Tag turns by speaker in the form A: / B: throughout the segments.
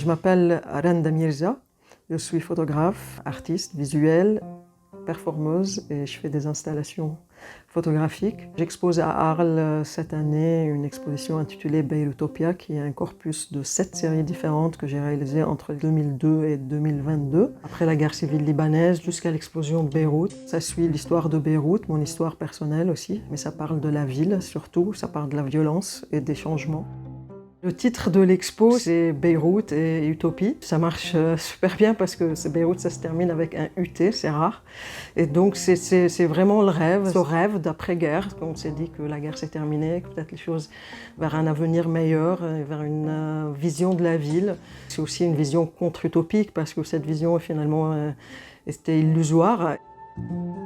A: Je m'appelle Randa Mirza, je suis photographe, artiste visuelle, performeuse et je fais des installations photographiques. J'expose à Arles cette année une exposition intitulée Beirutopia qui est un corpus de 7 séries différentes que j'ai réalisées entre 2002 et 2022. Après la guerre civile libanaise jusqu'à l'explosion de Beyrouth. Ça suit l'histoire de Beyrouth, mon histoire personnelle aussi, mais ça parle de la ville surtout, ça parle de la violence et des changements. Le titre de l'expo, c'est Beyrouth et Utopie. Ça marche super bien parce que Beyrouth, ça se termine avec un UT, c'est rare. Et donc c'est vraiment le rêve, ce rêve d'après-guerre. On s'est dit que la guerre s'est terminée, que peut-être les choses vers un avenir meilleur, vers une vision de la ville. C'est aussi une vision contre-utopique parce que cette vision finalement était illusoire.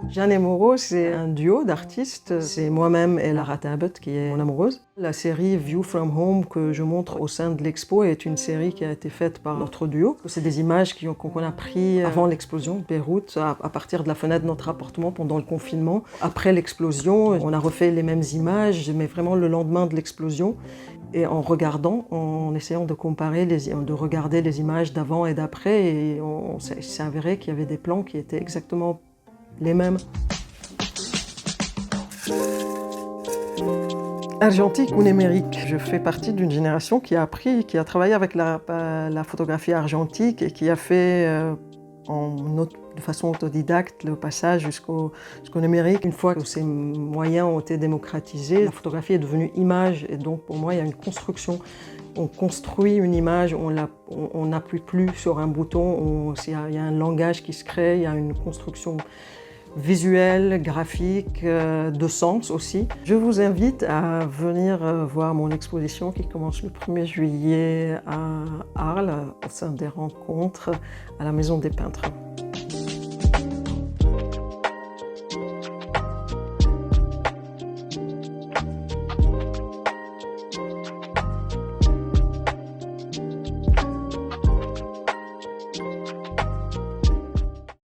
A: Jeanne et Moreau, c'est un duo d'artistes. C'est moi-même et Lara Tabet qui est mon amoureuse. La série View from Home que je montre au sein de l'expo est une série qui a été faite par notre duo. C'est des images qu'on a prises avant l'explosion de Beyrouth, à partir de la fenêtre de notre appartement pendant le confinement. Après l'explosion, on a refait les mêmes images, mais vraiment le lendemain de l'explosion. Et en regardant, en essayant de comparer, de regarder les images d'avant et d'après, et on s'est avéré qu'il y avait des plans qui étaient exactement les mêmes. Argentique ou numérique, je fais partie d'une génération qui a travaillé avec la photographie argentique et qui a fait de façon autodidacte le passage jusqu'au numérique. Une fois que ces moyens ont été démocratisés, la photographie est devenue image et donc pour moi il y a une construction. On construit une image, on n'appuie plus sur un bouton, il y a un langage qui se crée, il y a une construction visuelle, graphique, de sens aussi. Je vous invite à venir voir mon exposition qui commence le 1er juillet à Arles, au sein des rencontres à la Maison des Peintres.